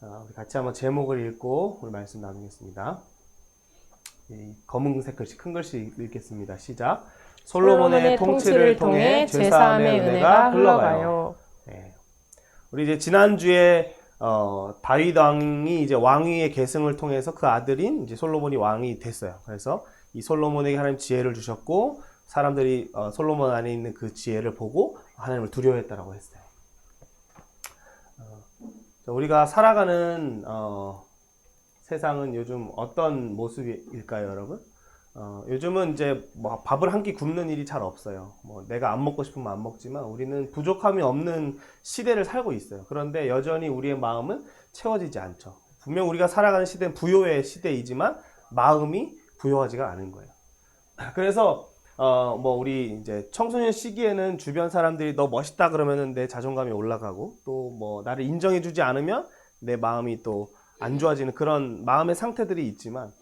우리 같이 한번 제목을 읽고 오늘 말씀 나누겠습니다. 검은색 글씨, 큰 글씨 읽겠습니다. 시작. 솔로몬의 통치를 통해 죄사함의 은혜가 흘러가요. 네. 우리 이제 지난주에 다윗 왕이 이제 왕위의 계승을 통해서 그 아들인 이제 솔로몬이 왕이 됐어요. 그래서 이 솔로몬에게 하나님 지혜를 주셨고 사람들이 솔로몬 안에 있는 그 지혜를 보고 하나님을 두려워했다라고 했어요. 우리가 살아가는 세상은 요즘 어떤 모습일까요, 여러분? 요즘은 이제 뭐 밥을 한 끼 굶는 일이 잘 없어요. 뭐 내가 안 먹고 싶으면 안 먹지만 우리는 부족함이 없는 시대를 살고 있어요. 그런데 여전히 우리의 마음은 채워지지 않죠. 분명 우리가 살아가는 시대는 부요의 시대이지만 마음이 부요하지가 않은 거예요. 그래서 뭐 우리 이제 청소년 시기에는 주변 사람들이 너 멋있다 그러면은 내 자존감이 올라가고 또 뭐 나를 인정해주지 않으면 내 마음이 또 안 좋아지는 그런 마음의 상태들이 있지만,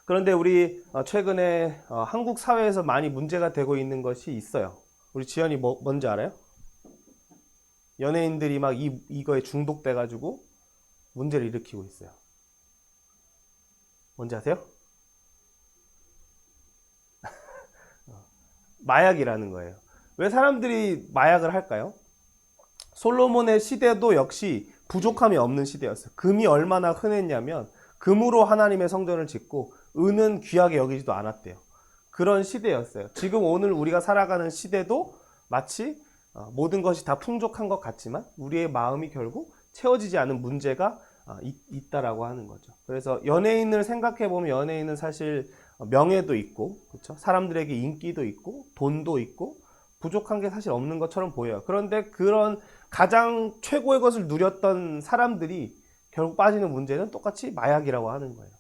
그런데 우리 최근에 한국 사회에서 많이 문제가 되고 있는 것이 있어요. 우리 지연이 뭔지 알아요? 연예인들이 막 이거에 중독돼가지고 문제를 일으키고 있어요. 뭔지 아세요? 마약이라는 거예요. 왜 사람들이 마약을 할까요? 솔로몬의 시대도 역시 부족함이 없는 시대였어요. 금이 얼마나 흔했냐면 금으로 하나님의 성전을 짓고 은은 귀하게 여기지도 않았대요. 그런 시대였어요. 지금 오늘 우리가 살아가는 시대도 마치 모든 것이 다 풍족한 것 같지만 우리의 마음이 결국 채워지지 않은 문제가 있다라고 하는 거죠. 그래서 연예인을 생각해 보면 연예인은 사실 명예도 있고, 그렇죠? 사람들에게 인기도 있고, 돈도 있고, 부족한 게 사실 없는 것처럼 보여요. 그런데 그런 가장 최고의 것을 누렸던 사람들이 결국 빠지는 문제는 똑같이 마약이라고 하는 거예요.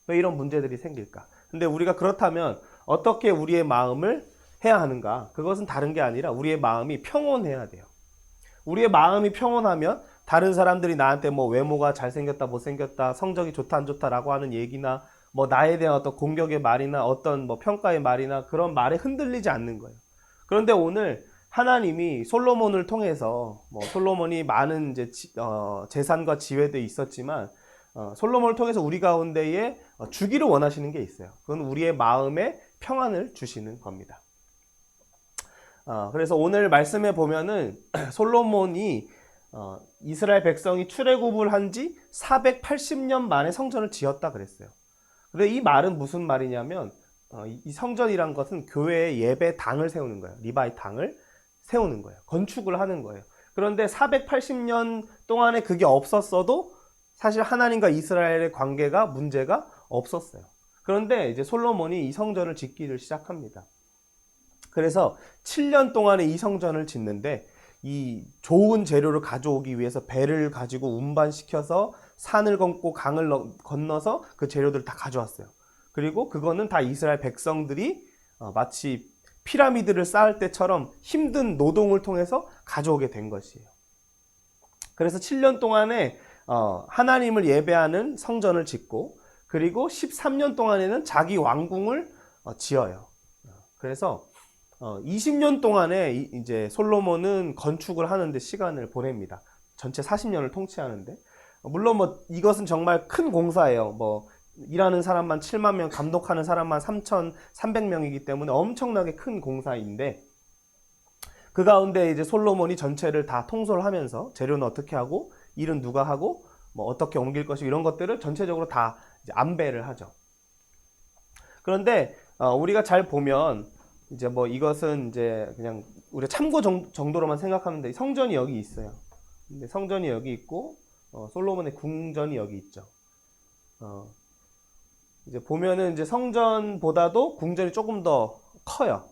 왜 이런 문제들이 생길까? 근데 우리가 그렇다면 어떻게 우리의 마음을 해야 하는가? 그것은 다른 게 아니라 우리의 마음이 평온해야 돼요. 우리의 마음이 평온하면 다른 사람들이 나한테 뭐 외모가 잘생겼다, 못생겼다, 성적이 좋다, 안 좋다라고 하는 얘기나 뭐 나에 대한 어떤 공격의 말이나 어떤 뭐 평가의 말이나 그런 말에 흔들리지 않는 거예요. 그런데 오늘 하나님이 솔로몬을 통해서 뭐 솔로몬이 많은 이제 재산과 지혜도 있었지만 솔로몬을 통해서 우리 가운데에 주기를 원하시는 게 있어요. 그건 우리의 마음에 평안을 주시는 겁니다. 그래서 오늘 말씀에 보면은 솔로몬이 이스라엘 백성이 출애굽을 한 지 480년 만에 성전을 지었다 그랬어요. 근데 이 말은 무슨 말이냐면 이 성전이란 것은 교회의 예배당을 세우는 거예요. 리바이 당을 세우는 거예요. 건축을 하는 거예요. 그런데 480년 동안에 그게 없었어도 사실 하나님과 이스라엘의 관계가 문제가 없었어요. 그런데 이제 솔로몬이 이 성전을 짓기를 시작합니다. 그래서 7년 동안에 이 성전을 짓는데 이 좋은 재료를 가져오기 위해서 배를 가지고 운반시켜서 산을 건고 강을 건너서 그 재료들을 다 가져왔어요. 그리고 그거는 다 이스라엘 백성들이 마치 피라미드를 쌓을 때처럼 힘든 노동을 통해서 가져오게 된 것이에요. 그래서 7년 동안에 하나님을 예배하는 성전을 짓고 그리고 13년 동안에는 자기 왕궁을 지어요. 그래서 20년 동안에 이제 솔로몬은 건축을 하는데 시간을 보냅니다. 전체 40년을 통치하는데 물론 뭐 이것은 정말 큰 공사예요. 뭐 일하는 사람만 7만 명, 감독하는 사람만 3,300명이기 때문에 엄청나게 큰 공사인데 그 가운데 이제 솔로몬이 전체를 다 통솔을 하면서 재료는 어떻게 하고 일은 누가 하고 뭐 어떻게 옮길 것이고 이런 것들을 전체적으로 다 이제 안배를 하죠. 그런데 우리가 잘 보면 이제 뭐 이것은 이제 그냥 우리가 참고 정도로만 생각하면 돼. 성전이 여기 있어요. 근데 성전이 여기 있고 솔로몬의 궁전이 여기 있죠. 이제 보면은 이제 성전보다도 궁전이 조금 더 커요.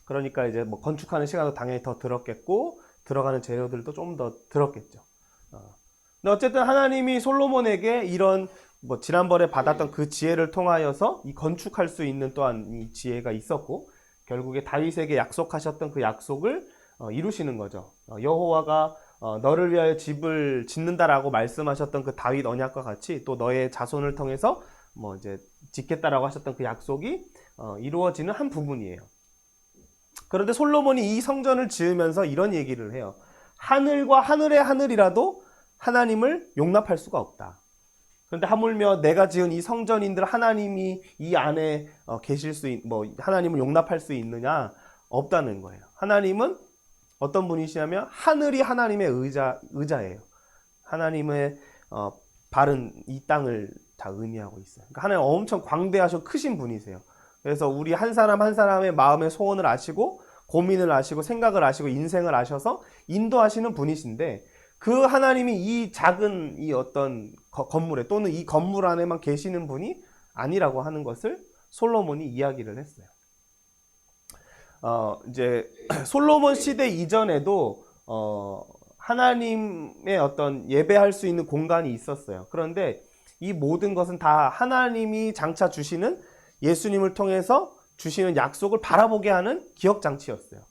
그러니까 이제 뭐 건축하는 시간도 당연히 더 들었겠고 들어가는 재료들도 좀 더 들었겠죠. 근데 어쨌든 하나님이 솔로몬에게 이런 뭐 지난번에 받았던 그 지혜를 통하여서 이 건축할 수 있는 또한 이 지혜가 있었고 결국에 다윗에게 약속하셨던 그 약속을 이루시는 거죠. 여호와가 너를 위하여 집을 짓는다라고 말씀하셨던 그 다윗 언약과 같이 또 너의 자손을 통해서 뭐 이제 짓겠다라고 하셨던 그 약속이 이루어지는 한 부분이에요. 그런데 솔로몬이 이 성전을 지으면서 이런 얘기를 해요. 하늘과 하늘의 하늘이라도 하나님을 용납할 수가 없다. 그런데 하물며 내가 지은 이 성전인들 하나님이 이 안에 계실 하나님을 용납할 수 있느냐? 없다는 거예요. 하나님은 어떤 분이시냐면 하늘이 하나님의 의자예요. 하나님의 발은 이 땅을 다 의미하고 있어요. 그러니까 하나님 엄청 광대하셔 크신 분이세요. 그래서 우리 한 사람 한 사람의 마음의 소원을 아시고 고민을 아시고 생각을 아시고 인생을 아셔서 인도하시는 분이신데 그 하나님이 이 작은 이 어떤 건물에 또는 이 건물 안에만 계시는 분이 아니라고 하는 것을 솔로몬이 이야기를 했어요. 이제 솔로몬 시대 이전에도 하나님의 어떤 예배할 수 있는 공간이 있었어요. 그런데 이 모든 것은 다 하나님이 장차 주시는 예수님을 통해서 주시는 약속을 바라보게 하는 기억장치였어요.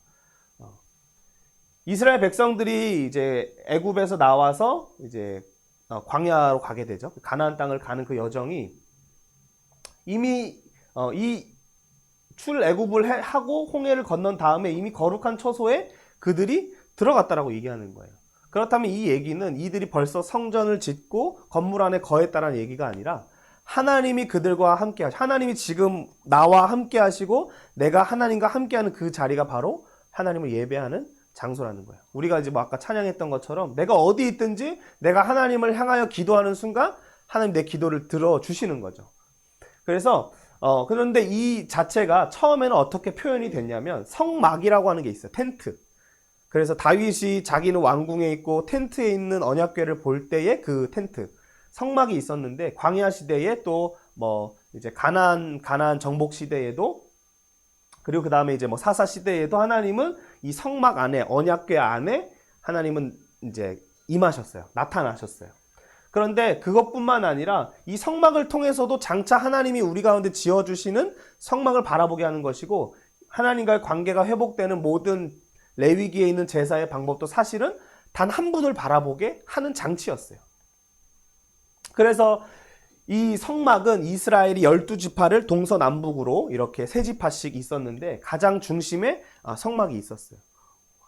이스라엘 백성들이 이제 애굽에서 나와서 이제 광야로 가게 되죠. 가나안 땅을 가는 그 여정이 이미 이 출애굽을 하고 홍해를 건넌 다음에 이미 거룩한 처소에 그들이 들어갔다라고 얘기하는 거예요. 그렇다면 이 얘기는 이들이 벌써 성전을 짓고 건물 안에 거했다라는 얘기가 아니라 하나님이 그들과 함께 하나님이 지금 나와 함께 하시고 내가 하나님과 함께하는 그 자리가 바로 하나님을 예배하는 장소라는 거예요. 우리가 이제 아까 찬양했던 것처럼 내가 어디 있든지 내가 하나님을 향하여 기도하는 순간 하나님 내 기도를 들어주시는 거죠. 그래서 그런데 이 자체가 처음에는 어떻게 표현이 됐냐면 성막이라고 하는 게 있어요. 텐트. 그래서 다윗이 자기는 왕궁에 있고 텐트에 있는 언약궤를 볼 때의 그 텐트. 성막이 있었는데 광야 시대에 또 이제 가나안 정복 시대에도 그리고 그 다음에 이제 사사 시대에도 하나님은 이 성막 안에 언약궤 안에 하나님은 이제 임하셨어요. 나타나셨어요. 그런데 그것뿐만 아니라 이 성막을 통해서도 장차 하나님이 우리 가운데 지어주시는 성막을 바라보게 하는 것이고 하나님과의 관계가 회복되는 모든 레위기에 있는 제사의 방법도 사실은 단 한 분을 바라보게 하는 장치였어요. 그래서 이 성막은 이스라엘이 12지파를 동서남북으로 이렇게 3지파씩 있었는데 가장 중심에 성막이 있었어요.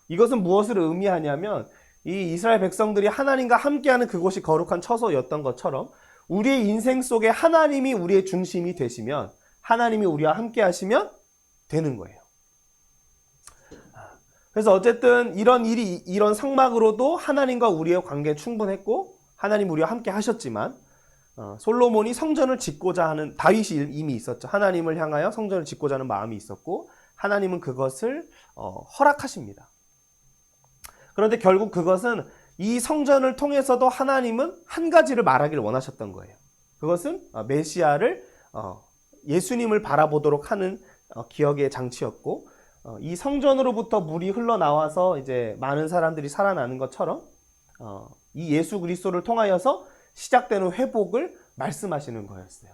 이것은 무엇을 의미하냐면 이 이스라엘 백성들이 하나님과 함께하는 그곳이 거룩한 처소였던 것처럼 우리의 인생 속에 하나님이 우리의 중심이 되시면 하나님이 우리와 함께 하시면 되는 거예요. 그래서 어쨌든 이런 성막으로도 하나님과 우리의 관계 충분했고 하나님 우리와 함께 하셨지만 솔로몬이 성전을 짓고자 하는 다윗이 이미 있었죠. 하나님을 향하여 성전을 짓고자 하는 마음이 있었고 하나님은 그것을 허락하십니다. 그런데 결국 그것은 이 성전을 통해서도 하나님은 한 가지를 말하기를 원하셨던 거예요. 그것은 메시아를 예수님을 바라보도록 하는 기억의 장치였고 이 성전으로부터 물이 흘러나와서 이제 많은 사람들이 살아나는 것처럼 이 예수 그리스도를 통하여서 시작되는 회복을 말씀하시는 거였어요.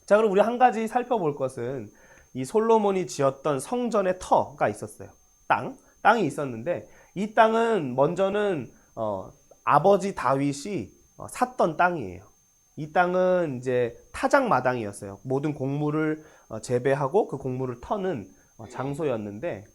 자, 그럼 우리 한 가지 살펴볼 것은 이 솔로몬이 지었던 성전의 터가 있었어요. 땅이 있었는데 이 땅은 먼저는 아버지 다윗이 샀던 땅이에요. 이 땅은 이제 타작 마당이었어요. 모든 곡물을 재배하고 그 곡물을 터는 장소였는데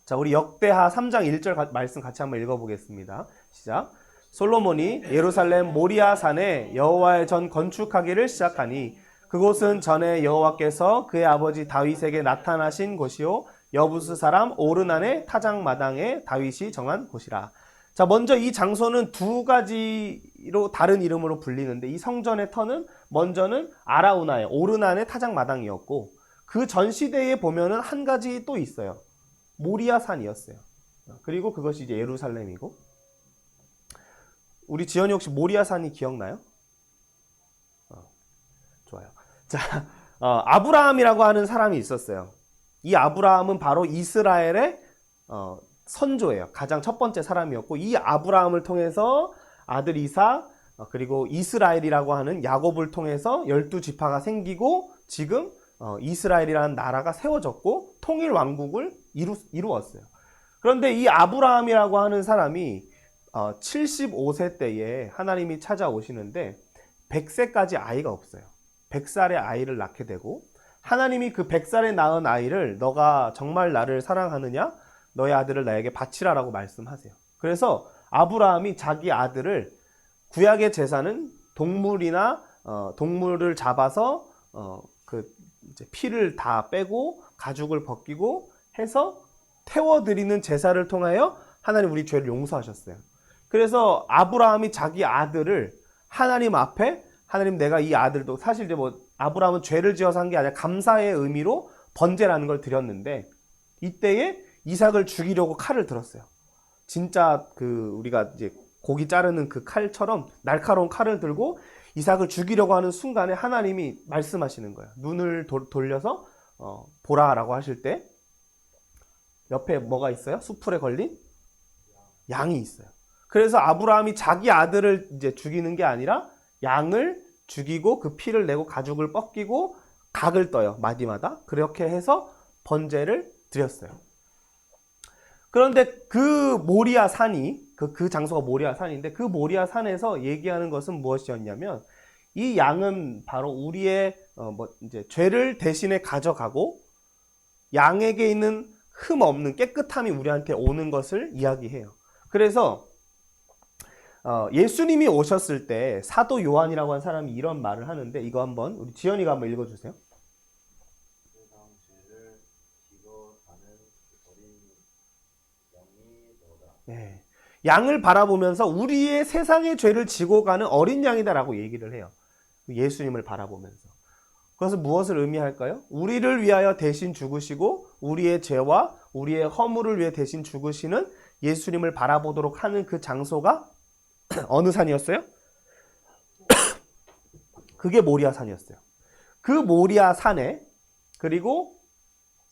자, 우리 역대하 3장 1절 말씀 같이 한번 읽어보겠습니다. 시작. 솔로몬이 예루살렘 모리아 산에 여호와의 전 건축하기를 시작하니 그곳은 전에 여호와께서 그의 아버지 다윗에게 나타나신 곳이요 여부스 사람 오르난의 타작 마당에 다윗이 정한 곳이라. 자, 먼저 이 장소는 두 가지로 다른 이름으로 불리는데 이 성전의 터는 먼저는 아라우나의 오르난의 타작 마당이었고 그 전 시대에 보면은 한 가지 또 있어요. 모리아 산이었어요. 그리고 그것이 이제 예루살렘이고. 우리 지연이 혹시 모리아 산이 기억나요? 좋아요. 자, 아브라함이라고 하는 사람이 있었어요. 이 아브라함은 바로 이스라엘의 선조예요. 가장 첫 번째 사람이었고 이 아브라함을 통해서 아들 이삭 그리고 이스라엘이라고 하는 야곱을 통해서 12지파가 생기고 지금 이스라엘이라는 나라가 세워졌고 통일 왕국을 이루었어요. 그런데 이 아브라함이라고 하는 사람이 75세 때에 하나님이 찾아오시는데 100세까지 아이가 없어요. 100살의 아이를 낳게 되고 하나님이 그 100살에 낳은 아이를 너가 정말 나를 사랑하느냐? 너의 아들을 나에게 바치라라고 말씀하세요. 그래서 아브라함이 자기 아들을 구약의 제사는 동물이나 동물을 잡아서 그 이제 피를 다 빼고 가죽을 벗기고 해서 태워드리는 제사를 통하여 하나님 우리 죄를 용서하셨어요. 그래서 아브라함이 자기 아들을 하나님 앞에 하나님 내가 이 아들도 사실 이제 뭐 아브라함은 죄를 지어서 한 게 아니라 감사의 의미로 번제라는 걸 드렸는데 이때에 이삭을 죽이려고 칼을 들었어요. 진짜 그 우리가 이제 고기 자르는 그 칼처럼 날카로운 칼을 들고 이삭을 죽이려고 하는 순간에 하나님이 말씀하시는 거예요. 눈을 돌려서 보라라고 하실 때 옆에 뭐가 있어요? 수풀에 걸린 양이 있어요. 그래서 아브라함이 자기 아들을 이제 죽이는 게 아니라 양을 죽이고 그 피를 내고 가죽을 벗기고 각을 떠요. 마디마다. 그렇게 해서 번제를 드렸어요. 그런데 그 모리아 산이 그 장소가 모리아 산인데 그 모리아 산에서 얘기하는 것은 무엇이었냐면 이 양은 바로 우리의 이제 죄를 대신에 가져가고 양에게 있는 흠 없는 깨끗함이 우리한테 오는 것을 이야기해요. 그래서 예수님이 오셨을 때 사도 요한이라고 한 사람이 이런 말을 하는데 이거 한번 우리 지연이가 한번 읽어주세요. 세상 죄를 지고 가는 어린 양이 너다. 네. 양을 바라보면서 우리의 세상의 죄를 지고 가는 어린 양이다라고 얘기를 해요. 예수님을 바라보면서. 그것은 무엇을 의미할까요? 우리를 위하여 대신 죽으시고 우리의 죄와 우리의 허물을 위해 대신 죽으시는 예수님을 바라보도록 하는 그 장소가 어느 산이었어요? 그게 모리아 산이었어요. 그 모리아 산에 그리고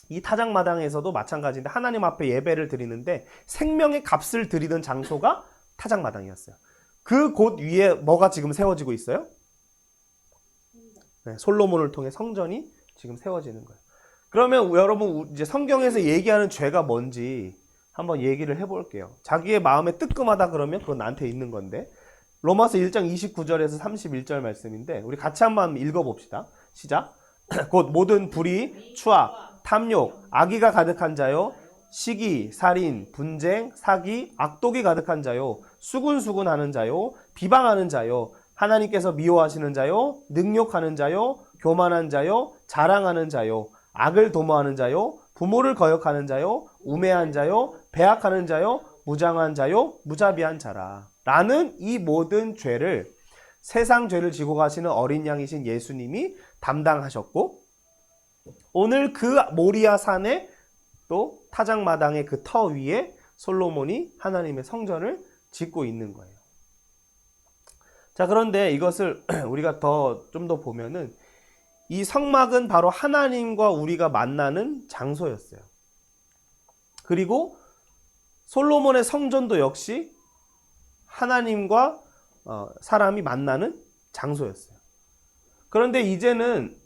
이 타작마당에서도 마찬가지인데 하나님 앞에 예배를 드리는데 생명의 값을 드리던 장소가 타작마당이었어요. 그 곳 위에 뭐가 지금 세워지고 있어요? 네, 솔로몬을 통해 성전이 지금 세워지는 거예요. 그러면 여러분 이제 성경에서 얘기하는 죄가 뭔지 한번 얘기를 해볼게요. 자기의 마음에 뜨끔하다 그러면 그건 나한테 있는 건데 로마서 1장 29절에서 31절 말씀인데 우리 같이 한번 읽어봅시다. 시작. 곧 모든 불의, 추악, 탐욕, 악의가 가득한 자요 시기, 살인, 분쟁, 사기, 악독이 가득한 자요 수군수군하는 자요 비방하는 자요 하나님께서 미워하시는 자요 능욕하는 자요 교만한 자요 자랑하는 자요 악을 도모하는 자요 부모를 거역하는 자요 우매한 자요 배악하는 자요 무장한 자요 무자비한 자라 라는 이 모든 죄를 세상 죄를 지고 가시는 어린 양이신 예수님이 담당하셨고 오늘 그 모리아 산에 또 타작마당의 그 터 위에 솔로몬이 하나님의 성전을 짓고 있는 거예요. 자, 그런데 이것을 우리가 좀 더 보면은 이 성막은 바로 하나님과 우리가 만나는 장소였어요. 그리고 솔로몬의 성전도 역시 하나님과 사람이 만나는 장소였어요. 그런데 이제는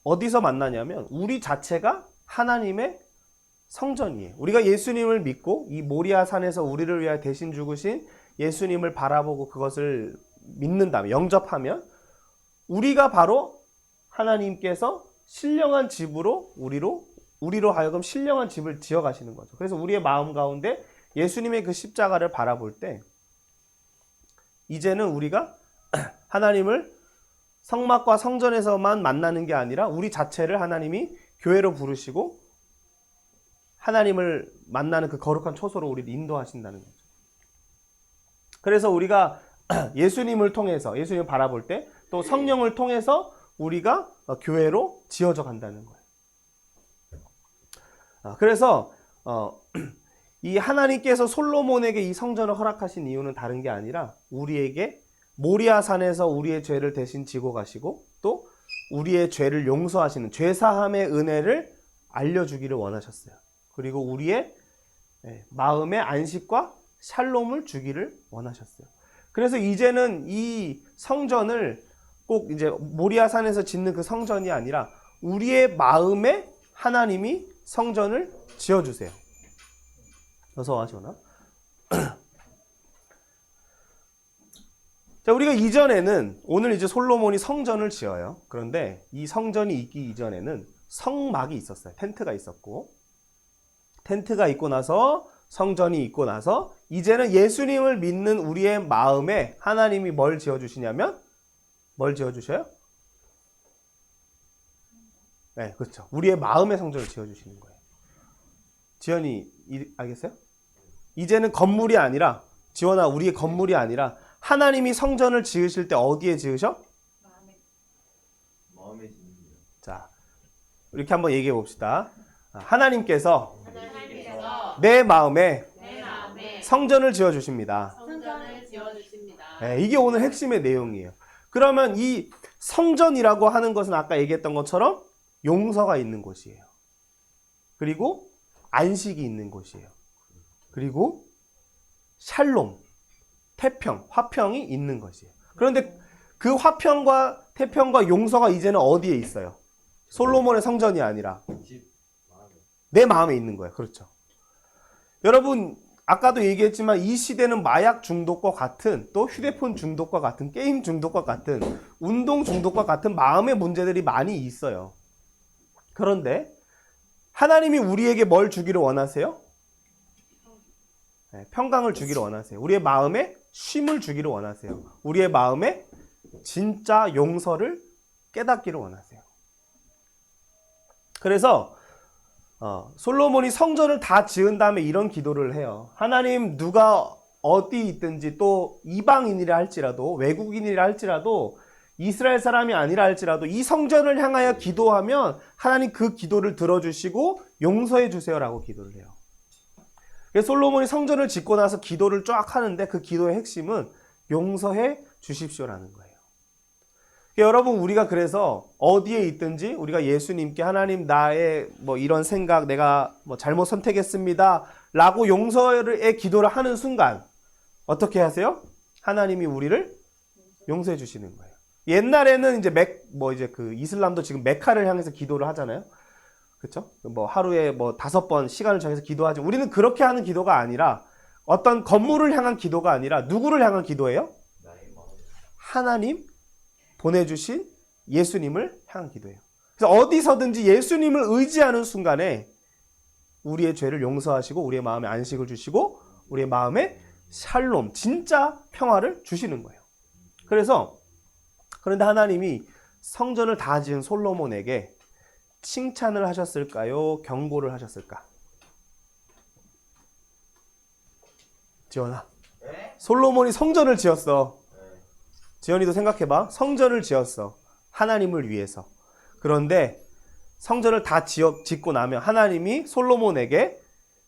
어디서 만나냐면 우리 자체가 하나님의 성전이에요. 우리가 예수님을 믿고 이 모리아 산에서 우리를 위하여 대신 죽으신 예수님을 바라보고 그것을 믿는다면 영접하면 우리가 바로 하나님께서 신령한 집으로 우리로 하여금 신령한 집을 지어 가시는 거죠. 그래서 우리의 마음 가운데 예수님의 그 십자가를 바라볼 때 이제는 우리가 하나님을 성막과 성전에서만 만나는 게 아니라 우리 자체를 하나님이 교회로 부르시고 하나님을 만나는 그 거룩한 초소로 우리를 인도하신다는 거죠. 그래서 우리가 예수님을 통해서 예수님을 바라볼 때 또 성령을 통해서 우리가 교회로 지어져 간다는 거예요. 그래서 이 하나님께서 솔로몬에게 이 성전을 허락하신 이유는 다른 게 아니라 우리에게 모리아 산에서 우리의 죄를 대신 지고 가시고 또 우리의 죄를 용서하시는 죄사함의 은혜를 알려주기를 원하셨어요. 그리고 우리의 마음의 안식과 샬롬을 주기를 원하셨어요. 그래서 이제는 이 성전을 꼭 이제 모리아 산에서 짓는 그 성전이 아니라 우리의 마음에 하나님이 성전을 지어주세요. 어서 와, 지원아. 자, 우리가 이전에는 오늘 이제 솔로몬이 성전을 지어요. 그런데 이 성전이 있기 이전에는 성막이 있었어요. 텐트가 있었고, 텐트가 있고 나서 성전이 있고 나서 이제는 예수님을 믿는 우리의 마음에 하나님이 뭘 지어주시냐면 뭘 지어주셔요? 네, 그렇죠. 우리의 마음의 성전을 지어주시는 거예요. 지연이 알겠어요? 이제는 건물이 아니라, 지원아, 우리의 건물이 아니라 하나님이 성전을 지으실 때 어디에 지으셔? 마음에 드는데요. 자, 이렇게 한번 얘기해 봅시다. 하나님께서 하나님께서 내 마음에 내 마음에 성전을 지어주십니다. 성전을 지어주십니다. 네, 이게 오늘 핵심의 내용이에요. 그러면 이 성전이라고 하는 것은 아까 얘기했던 것처럼 용서가 있는 곳이에요. 그리고 안식이 있는 곳이에요. 그리고 샬롬, 태평, 화평이 있는 것이에요. 그런데 그 화평과 태평과 용서가 이제는 어디에 있어요? 솔로몬의 성전이 아니라 집 마음에 내 마음에 있는 거예요. 그렇죠. 여러분, 아까도 얘기했지만 이 시대는 마약 중독과 같은, 또 휴대폰 중독과 같은, 게임 중독과 같은, 운동 중독과 같은 마음의 문제들이 많이 있어요. 그런데 하나님이 우리에게 뭘 주기를 원하세요? 네, 평강을 주기를 원하세요. 우리의 마음에 쉼을 주기를 원하세요. 우리의 마음에 진짜 용서를 깨닫기를 원하세요. 그래서 솔로몬이 성전을 다 지은 다음에 이런 기도를 해요. 하나님, 누가 어디 있든지, 또 이방인이라 할지라도, 외국인이라 할지라도, 이스라엘 사람이 아니라 할지라도 이 성전을 향하여 기도하면 하나님 그 기도를 들어주시고 용서해 주세요라고 기도를 해요. 그래서 솔로몬이 성전을 짓고 나서 기도를 쫙 하는데 그 기도의 핵심은 용서해 주십시오라는 거예요. 여러분, 우리가 그래서 어디에 있든지 우리가 예수님께 하나님, 나의 뭐 이런 생각, 내가 뭐 잘못 선택했습니다 라고 용서의 기도를 하는 순간 어떻게 하세요? 하나님이 우리를 용서해 주시는 거예요. 옛날에는 이제 그 이슬람도 지금 메카를 향해서 기도를 하잖아요. 그렇죠? 뭐 하루에 뭐 5번 시간을 정해서 기도하지. 우리는 그렇게 하는 기도가 아니라, 어떤 건물을 향한 기도가 아니라 누구를 향한 기도예요? 나의 마음에 하나님 보내주신 예수님을 향한 기도예요. 그래서 어디서든지 예수님을 의지하는 순간에 우리의 죄를 용서하시고 우리의 마음에 안식을 주시고 우리의 마음에 샬롬, 진짜 평화를 주시는 거예요. 그런데 하나님이 성전을 다 지은 솔로몬에게 칭찬을 하셨을까요? 경고를 하셨을까? 지원아, 네? 솔로몬이 성전을 지었어. 네. 지연이도 생각해봐. 성전을 지었어. 하나님을 위해서. 그런데 성전을 다 짓고 나면 하나님이 솔로몬에게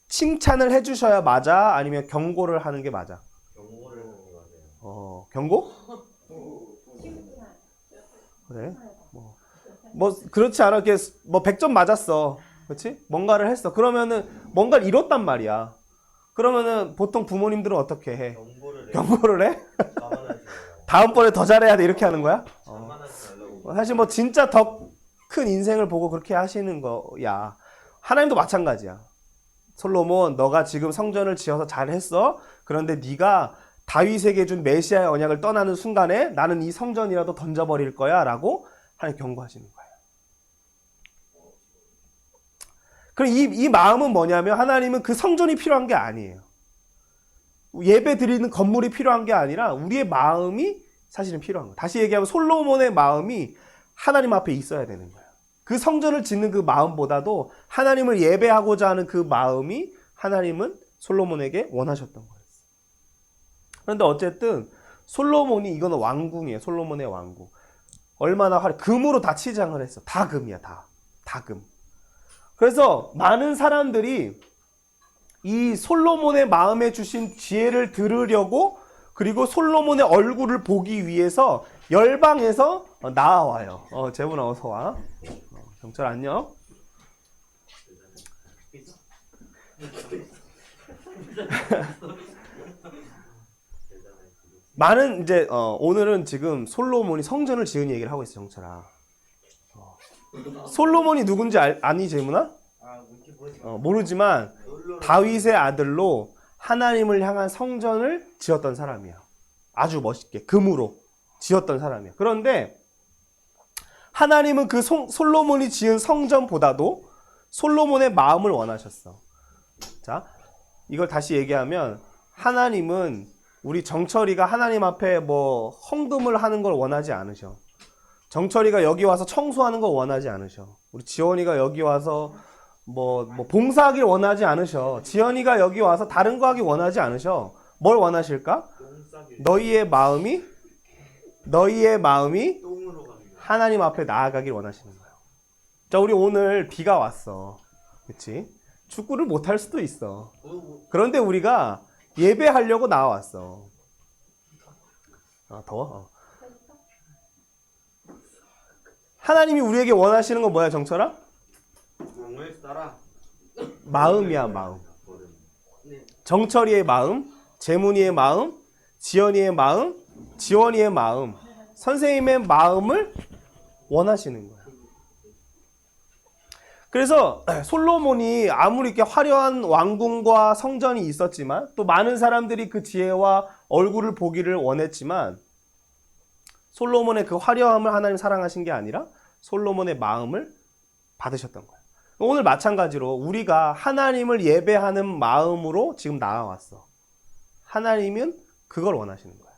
칭찬을 해주셔야 맞아? 아니면 경고를 하는 게 맞아? 경고를 하는 게 맞아요. 경고? 그래? 뭐 그렇지 않아. 이렇게 뭐 100점 맞았어. 그렇지? 뭔가를 했어. 그러면은 뭔가를 잃었단 말이야. 그러면은 보통 부모님들은 어떻게 해? 경고를 해. 경고를 해? 자만하지 말라고. 다음번에 더 잘해야 돼. 이렇게 하는 거야? 자만하지 말라고. 사실 뭐 진짜 더 큰 인생을 보고 그렇게 하시는 거야. 하나님도 마찬가지야. 솔로몬, 너가 지금 성전을 지어서 잘했어. 그런데 네가 다윗에게 준 메시아의 언약을 떠나는 순간에 나는 이 성전이라도 던져버릴 거야 라고 하나님 경고하시는 거예요. 그럼 이 마음은 뭐냐면, 하나님은 그 성전이 필요한 게 아니에요. 예배 드리는 건물이 필요한 게 아니라 우리의 마음이 사실은 필요한 거예요. 다시 얘기하면 솔로몬의 마음이 하나님 앞에 있어야 되는 거예요. 그 성전을 짓는 그 마음보다도 하나님을 예배하고자 하는 그 마음이 하나님은 솔로몬에게 원하셨던 거예요. 그런데 어쨌든 솔로몬이, 이거는 왕궁이에요. 솔로몬의 왕궁. 얼마나 금으로 다 치장을 했어. 다 금이야. 다 금. 그래서 많은 사람들이 이 솔로몬의 마음에 주신 지혜를 들으려고, 그리고 솔로몬의 얼굴을 보기 위해서 열방에서 나와요. 재훈아 어서 와. 경찰 안녕. 많은 이제 오늘은 지금 솔로몬이 성전을 지은 얘기를 하고 있어, 정철아. 솔로몬이 누군지 아니, 재훈아? 모르지만 다윗의 아들로 하나님을 향한 성전을 지었던 사람이야. 아주 멋있게 금으로 지었던 사람이야. 그런데 하나님은 그 솔로몬이 지은 성전보다도 솔로몬의 마음을 원하셨어. 자, 이걸 다시 얘기하면 하나님은 우리 정철이가 하나님 앞에 뭐 헌금을 하는 걸 원하지 않으셔. 정철이가 여기 와서 청소하는 걸 원하지 않으셔. 우리 지원이가 여기 와서 뭐 봉사하길 원하지 않으셔. 지연이가 여기 와서 다른 거 하기 원하지 않으셔. 뭘 원하실까? 너희의 마음이 똥으로 가는 거. 하나님 앞에 나아가길 원하시는 거예요. 자, 우리 오늘 비가 왔어. 그치? 축구를 못 할 수도 있어. 그런데 우리가 예배하려고 나왔어. 아, 더워? 하나님이 우리에게 원하시는 건 뭐야, 정철아? 공을 따라. 마음이야, 마음. 정철이의 마음, 재문이의 마음, 지연이의 마음, 지원이의 마음, 선생님의 마음을 원하시는 거야. 그래서 솔로몬이 아무리 이렇게 화려한 왕궁과 성전이 있었지만 또 많은 사람들이 그 지혜와 얼굴을 보기를 원했지만 솔로몬의 그 화려함을 하나님 사랑하신 게 아니라 솔로몬의 마음을 받으셨던 거예요. 오늘 마찬가지로 우리가 하나님을 예배하는 마음으로 지금 나와왔어. 하나님은 그걸 원하시는 거야.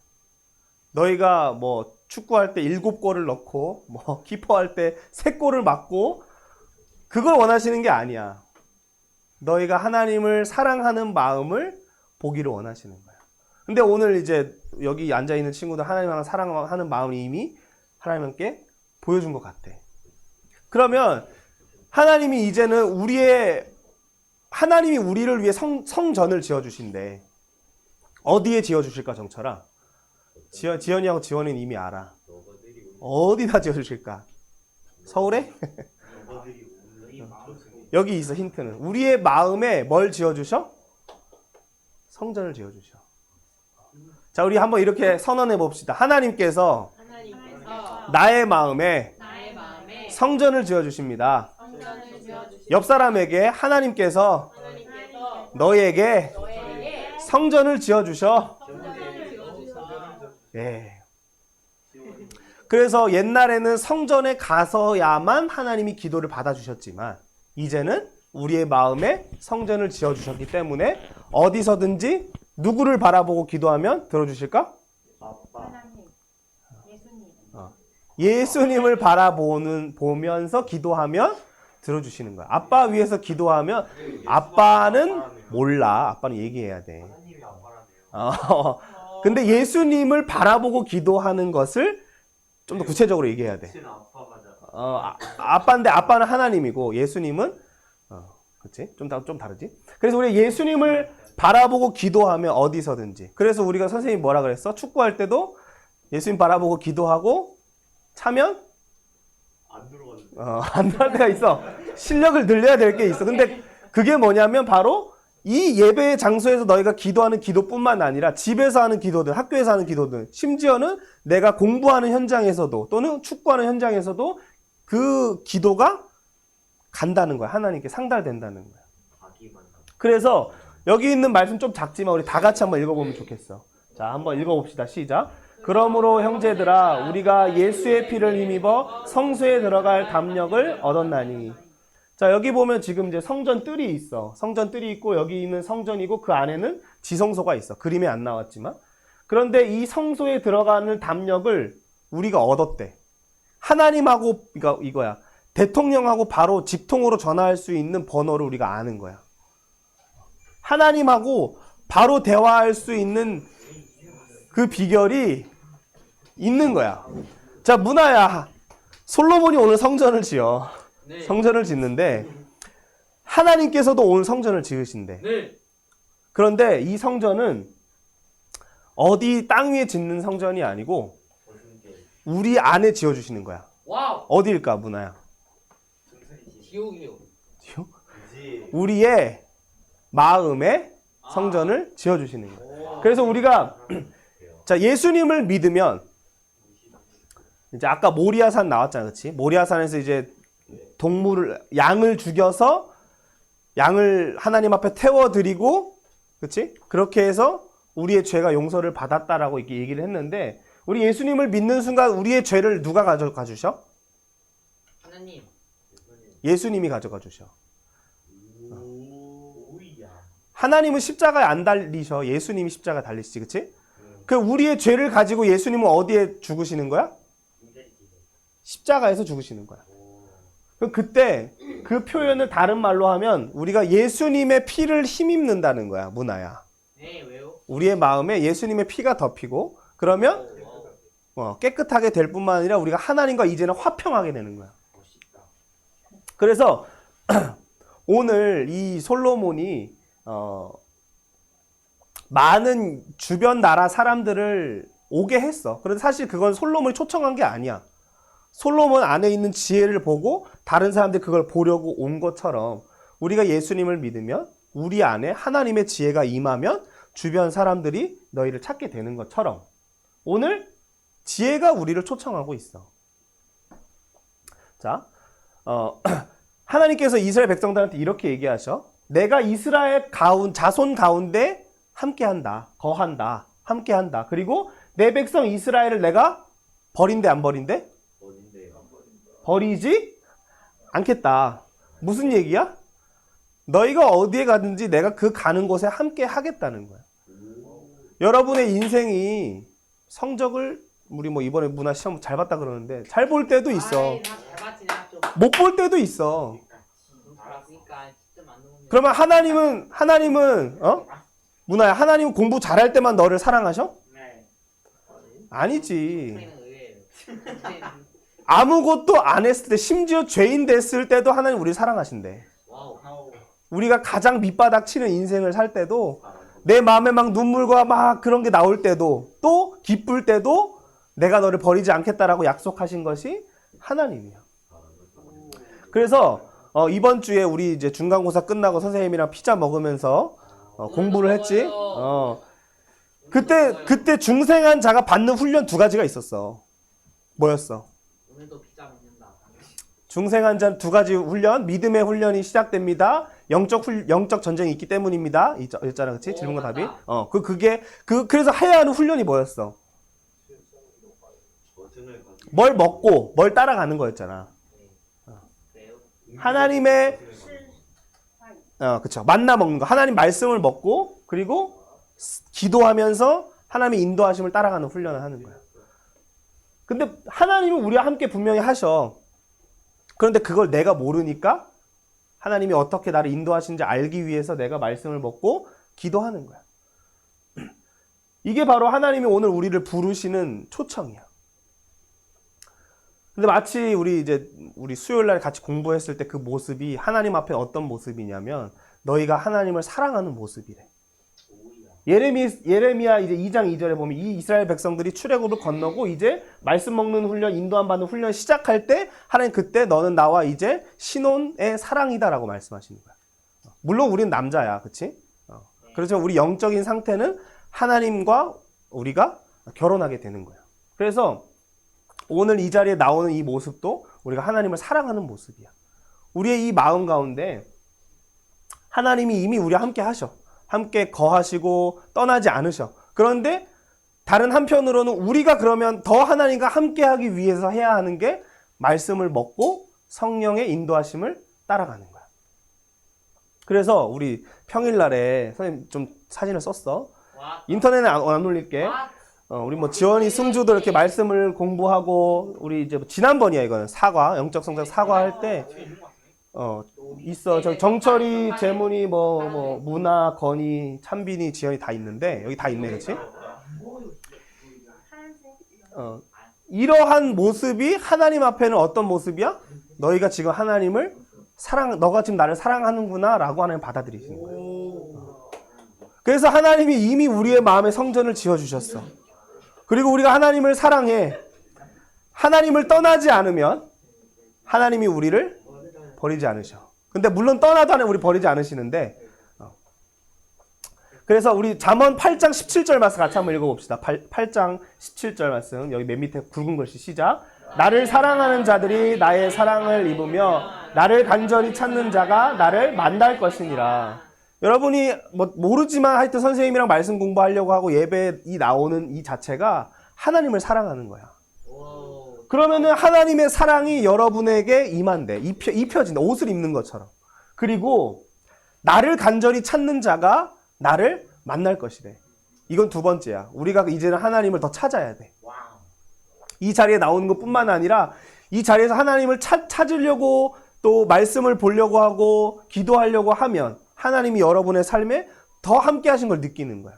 너희가 뭐 축구할 때 7골을 넣고 뭐 키퍼할 때 3골을 맞고 그걸 원하시는 게 아니야. 너희가 하나님을 사랑하는 마음을 보기를 원하시는 거야. 근데 오늘 이제 여기 앉아있는 친구들 하나님을 사랑하는 마음을 이미 하나님께 보여준 것 같아. 그러면 하나님이 이제는 하나님이 우리를 위해 성전을 지어주신대. 어디에 지어주실까, 정철아? 지연이하고 지원이는 이미 알아. 어디다 지어주실까? 서울에? 여기 있어, 힌트는. 우리의 마음에 뭘 지어주셔? 성전을 지어주셔. 자, 우리 한번 이렇게 선언해 봅시다. 하나님께서 나의 마음에 성전을 지어주십니다. 옆 사람에게 하나님께서 너에게 성전을 지어주셔. 예. 그래서 옛날에는 성전에 가서야만 하나님이 기도를 받아주셨지만 이제는 우리의 마음에 성전을 지어주셨기 때문에 어디서든지 누구를 바라보고 기도하면 들어주실까? 아빠. 예수님을 보면서 기도하면 들어주시는 거야. 아빠 위해서 기도하면 아빠는 몰라. 아빠는 얘기해야 돼. 하나님이 아빠라네요. 근데 예수님을 바라보고 기도하는 것을 좀 더 구체적으로 얘기해야 돼. 신 아빠가 아빠인데 아빠는 하나님이고 예수님은 그치? 좀 다르지? 그래서 우리 예수님을 바라보고 기도하면 어디서든지. 그래서 우리가 선생님이 뭐라 그랬어? 축구할 때도 예수님 바라보고 기도하고 차면 안 들어가는데. 안 들어갈 때가 있어. 실력을 늘려야 될 게 있어. 근데 그게 뭐냐면 바로 이 예배의 장소에서 너희가 기도하는 기도뿐만 아니라 집에서 하는 기도든 학교에서 하는 기도든 심지어는 내가 공부하는 현장에서도 또는 축구하는 현장에서도 그 기도가 간다는 거야. 하나님께 상달된다는 거야. 그래서 여기 있는 말씀 좀 작지만 우리 다 같이 한번 읽어보면 좋겠어. 자, 한번 읽어봅시다. 시작. 그러므로 형제들아 우리가 예수의 피를 힘입어 성소에 들어갈 담력을 얻었나니. 자, 여기 보면 지금 이제 성전 뜰이 있어. 성전 뜰이 있고 여기 있는 성전이고 그 안에는 지성소가 있어. 그림에 안 나왔지만. 그런데 이 성소에 들어가는 담력을 우리가 얻었대. 하나님하고 이거야. 대통령하고 바로 집통으로 전화할 수 있는 번호를 우리가 아는 거야. 하나님하고 바로 대화할 수 있는 그 비결이 있는 거야. 자, 문화야. 솔로몬이 오늘 성전을 지어. 성전을 짓는데 하나님께서도 오늘 성전을 지으신대. 그런데 이 성전은 어디 땅 위에 짓는 성전이 아니고 우리 안에 지어주시는 거야. 와우. 어디일까, 문화야? 지옥이요. 우리의 마음에 성전을 지어주시는 거야. 그래서 우리가 자, 예수님을 믿으면 이제 아까 모리아산 나왔잖아, 그렇지? 모리아산에서 이제 양을 죽여서 양을 하나님 앞에 태워드리고, 그렇지? 그렇게 해서 우리의 죄가 용서를 받았다라고 이렇게 얘기를 했는데, 우리 예수님을 믿는 순간 우리의 죄를 누가 가져가 주셔? 하나님. 예수님이 가져가 주셔. 오이야. 하나님은 십자가에 안 달리셔. 예수님이 십자가에 달리시지, 그치? 그 우리의 죄를 가지고 예수님은 어디에 죽으시는 거야? 십자가에서 죽으시는 거야. 그럼 그때 그 표현을 다른 말로 하면 우리가 예수님의 피를 힘입는다는 거야, 문화야. 네, 왜요? 우리의 마음에 예수님의 피가 덮이고 그러면 깨끗하게 될 뿐만 아니라 우리가 하나님과 이제는 화평하게 되는 거야. 멋있다. 그래서 오늘 이 솔로몬이 많은 주변 나라 사람들을 오게 했어. 그런데 사실 그건 솔로몬이 초청한 게 아니야. 솔로몬 안에 있는 지혜를 보고 다른 사람들이 그걸 보려고 온 것처럼 우리가 예수님을 믿으면 우리 안에 하나님의 지혜가 임하면 주변 사람들이 너희를 찾게 되는 것처럼 오늘 지혜가 우리를 초청하고 있어. 자, 하나님께서 이스라엘 백성들한테 이렇게 얘기하셔. 내가 이스라엘 자손 가운데 함께한다, 거한다, 함께한다. 그리고 내 백성 이스라엘을 내가 버린대 안 버린대? 어딘데요? 버리지 않겠다. 무슨 얘기야? 너희가 어디에 가든지 내가 그 가는 곳에 함께 하겠다는 거야. 여러분의 인생이 성적을 우리 뭐 이번에 문화 시험 잘 봤다 그러는데 잘 볼 때도 있어. 잘 맞지, 나 좀. 못 볼 때도 있어. 알았으니까 진짜 맞는 건데. 그러면 하나님은 문화야, 하나님은 공부 잘할 때만 너를 사랑하셔? 네. 아니지. 선생님은 의외예요. 아무것도 안 했을 때, 심지어 죄인 됐을 때도 하나님 우리를 사랑하신대. 와우. 우리가 가장 밑바닥 치는 인생을 살 때도, 내 마음에 막 눈물과 막 그런 게 나올 때도, 또 기쁠 때도 내가 너를 버리지 않겠다라고 약속하신 것이 하나님이야. 그래서 이번 주에 우리 이제 중간고사 끝나고 선생님이랑 피자 먹으면서 공부를 했지. 그때 중생한 자가 받는 훈련 두 가지가 있었어. 뭐였어? 오늘도 피자 먹는다. 중생한 자 두 가지 훈련, 믿음의 훈련이 시작됩니다. 영적 전쟁이 있기 때문입니다. 있잖아, 그렇지? 질문과 답이. 맞다. 그래서 해야 하는 훈련이 뭐였어? 등을 가지고. 뭘 먹고 뭘 따라가는 거였잖아. 그래요? 하나님의 그쵸, 만나 먹는 거. 하나님 말씀을 먹고 그리고 기도하면서 하나님의 인도하심을 따라가는 훈련을 하는 거야. 근데 하나님은 우리와 함께 분명히 하셔. 그런데 그걸 내가 모르니까 하나님이 어떻게 나를 인도하시는지 알기 위해서 내가 말씀을 먹고 기도하는 거야. 이게 바로 하나님이 오늘 우리를 부르시는 초청이야. 근데 마치 우리 수요일 날 같이 공부했을 때 그 모습이 하나님 앞에 어떤 모습이냐면 너희가 하나님을 사랑하는 모습이래. 예레미야 이제 2장 2절에 보면 이 이스라엘 백성들이 출애굽을 건너고 이제 말씀 먹는 훈련, 인도함 받는 훈련 시작할 때 하나님 그때 너는 나와 이제 신혼의 사랑이다라고 말씀하시는 거야. 물론 우리는 남자야, 그렇지? 그렇지만 우리 영적인 상태는 하나님과 우리가 결혼하게 되는 거야. 그래서 오늘 이 자리에 나오는 이 모습도 우리가 하나님을 사랑하는 모습이야. 우리의 이 마음 가운데 하나님이 이미 우리와 함께 하셔. 함께 거하시고 떠나지 않으셔. 그런데 다른 한편으로는 우리가 그러면 더 하나님과 함께 하기 위해서 해야 하는 게 말씀을 먹고 성령의 인도하심을 따라가는 거야. 그래서 우리 평일날에 선생님 좀 사진을 썼어. 인터넷에 안 올릴게. 우리 뭐 지원이 승주도 이렇게 말씀을 공부하고 우리 이제 지난번이야 이거는 사과 영적 성장 사과할 때 있어. 저 정철이 재문이 뭐 문화 건이 찬빈이 지연이 다 있는데 여기 다 있네, 그렇지? 이러한 모습이 하나님 앞에는 어떤 모습이야? 너희가 지금 하나님을 너가 지금 나를 사랑하는구나라고 하나님 받아들이시는 거예요. 그래서 하나님이 이미 우리의 마음에 성전을 지어 주셨어. 그리고 우리가 하나님을 사랑해. 하나님을 떠나지 않으면 하나님이 우리를 버리지 않으셔. 근데 물론 떠나도 우리 버리지 않으시는데 그래서 우리 잠언 8장 17절 말씀 같이 한번 읽어봅시다. 8장 17절 말씀 여기 맨 밑에 굵은 글씨 시작. 나를 사랑하는 자들이 나의 사랑을 입으며 나를 간절히 찾는 자가 나를 만날 것이니라. 여러분이 뭐 모르지만 하여튼 선생님이랑 말씀 공부하려고 하고 예배에 나오는 이 자체가 하나님을 사랑하는 거야. 그러면은 하나님의 사랑이 여러분에게 임한대. 입혀진다. 옷을 입는 것처럼. 그리고 나를 간절히 찾는 자가 나를 만날 것이래. 이건 두 번째야. 우리가 이제는 하나님을 더 찾아야 돼. 이 자리에 나오는 것뿐만 아니라 이 자리에서 하나님을 찾으려고 또 말씀을 보려고 하고 기도하려고 하면 하나님이 여러분의 삶에 더 함께 하신 걸 느끼는 거야.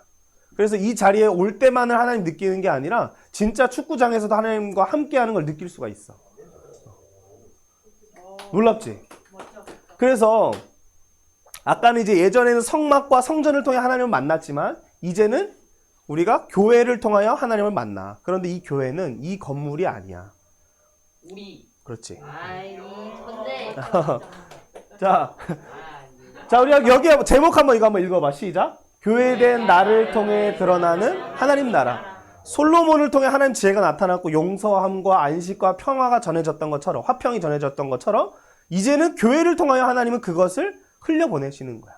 그래서 이 자리에 올 때만을 하나님 느끼는 게 아니라 진짜 축구장에서도 하나님과 함께 하는 걸 느낄 수가 있어. 놀랍지? 그래서 아까는 이제 예전에는 성막과 성전을 통해 하나님을 만났지만 이제는 우리가 교회를 통하여 하나님을 만나. 그런데 이 교회는 이 건물이 아니야. 우리. 그렇지. 아이. 근데 자, 우리가 여기 제목 한번 이거 한번 읽어봐. 시작. 교회된 나를 통해 드러나는 하나님 나라. 솔로몬을 통해 하나님 지혜가 나타났고 용서함과 안식과 평화가 전해졌던 것처럼, 화평이 전해졌던 것처럼 이제는 교회를 통하여 하나님은 그것을 흘려보내시는 거야.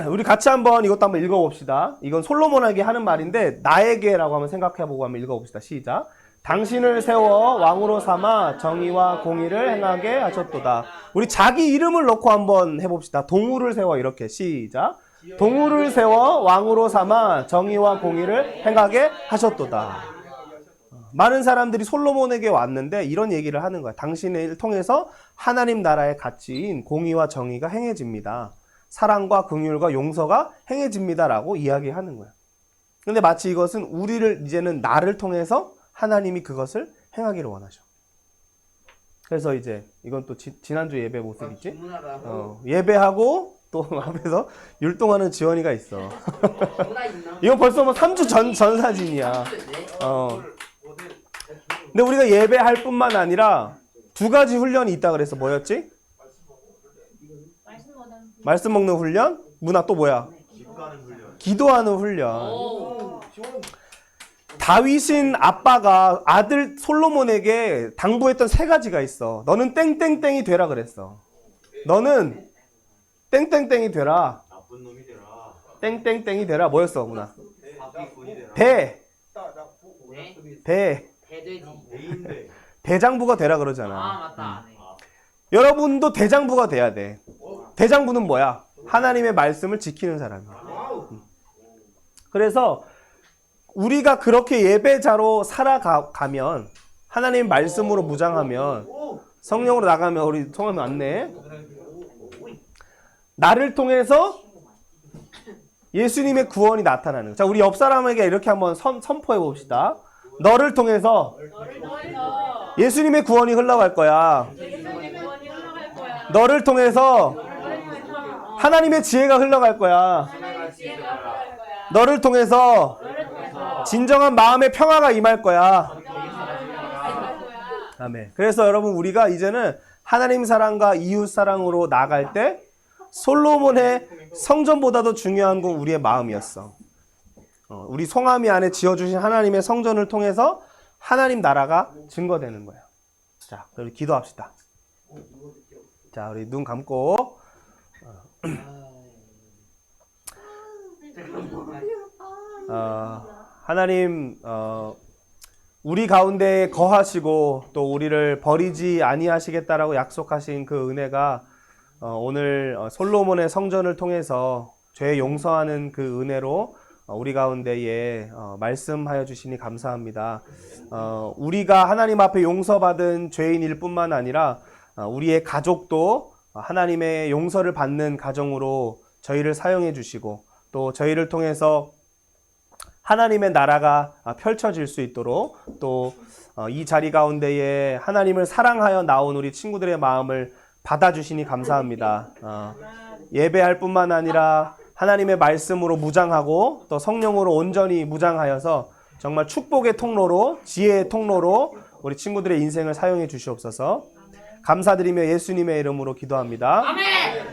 우리 같이 한번 이것도 한번 읽어봅시다. 이건 솔로몬에게 하는 말인데 나에게라고 한번 생각해보고 한번 읽어봅시다. 시작. 당신을 세워 왕으로 삼아 정의와 공의를 행하게 하셨도다. 우리 자기 이름을 넣고 한번 해봅시다. 동우를 세워 이렇게. 시작. 동우를 세워 왕으로 삼아 정의와 공의를 행하게 하셨도다. 많은 사람들이 솔로몬에게 왔는데 이런 얘기를 하는 거야. 당신을 통해서 하나님 나라의 가치인 공의와 정의가 행해집니다. 사랑과 긍휼과 용서가 행해집니다라고 이야기하는 거야. 근데 마치 이것은 우리를 이제는 나를 통해서 하나님이 그것을 행하기를 원하셔. 그래서 이제 이건 또 지난주 예배 모습이지. 예배하고 또 앞에서 율동하는 지원이가 있어. 이건 벌써 뭐 3주 전 사진이야. 근데 우리가 예배할 뿐만 아니라 두 가지 훈련이 있다 그래서 뭐였지? 말씀 먹는 훈련? 문화 또 뭐야? 기도하는 훈련. 다윗인 아빠가 아들 솔로몬에게 당부했던 세 가지가 있어. 너는 땡땡땡이 되라 그랬어. 너는 땡땡땡이 되라. 나쁜 놈이 되라. 땡땡땡이 되라. 뭐였어, 문화? 바퀴꾼이 되라. 대돼지. 대인배. 대장부가 되라 그러잖아. 맞다. 여러분도 대장부가 돼야 돼. 대장부는 뭐야? 하나님의 말씀을 지키는 사람이야. 그래서 우리가 그렇게 예배자로 살아가면 하나님 말씀으로 무장하면 성령으로 나가면 우리 성함이 왔네. 나를 통해서 예수님의 구원이 나타나는 거야. 자, 우리 옆 사람에게 이렇게 한번 선포해 봅시다. 너를 통해서 예수님의 구원이 흘러갈 거야. 너를 통해서 하나님의 지혜가 흘러갈 거야. 너를 통해서 진정한 마음의 평화가 임할 거야. 아멘. 그래서 여러분 우리가 이제는 하나님 사랑과 이웃 사랑으로 나아갈 때 솔로몬의 성전보다도 중요한 건 우리의 마음이었어. 우리 송아미 안에 지어주신 하나님의 성전을 통해서 하나님 나라가 증거되는 거예요. 자, 우리 기도합시다. 자, 우리 눈 감고 하나님 우리 가운데 거하시고 또 우리를 버리지 아니하시겠다라고 약속하신 그 은혜가 오늘 솔로몬의 성전을 통해서 죄 용서하는 그 은혜로 우리 가운데에 말씀하여 주시니 감사합니다. 우리가 하나님 앞에 용서받은 죄인일 뿐만 아니라 우리의 가족도 하나님의 용서를 받는 가정으로 저희를 사용해 주시고 또 저희를 통해서 하나님의 나라가 펼쳐질 수 있도록 또 이 자리 가운데에 하나님을 사랑하여 나온 우리 친구들의 마음을 받아주시니 감사합니다. 예배할 뿐만 아니라 하나님의 말씀으로 무장하고 또 성령으로 온전히 무장하여서 정말 축복의 통로로 지혜의 통로로 우리 친구들의 인생을 사용해 주시옵소서. 감사드리며 예수님의 이름으로 기도합니다. 아멘.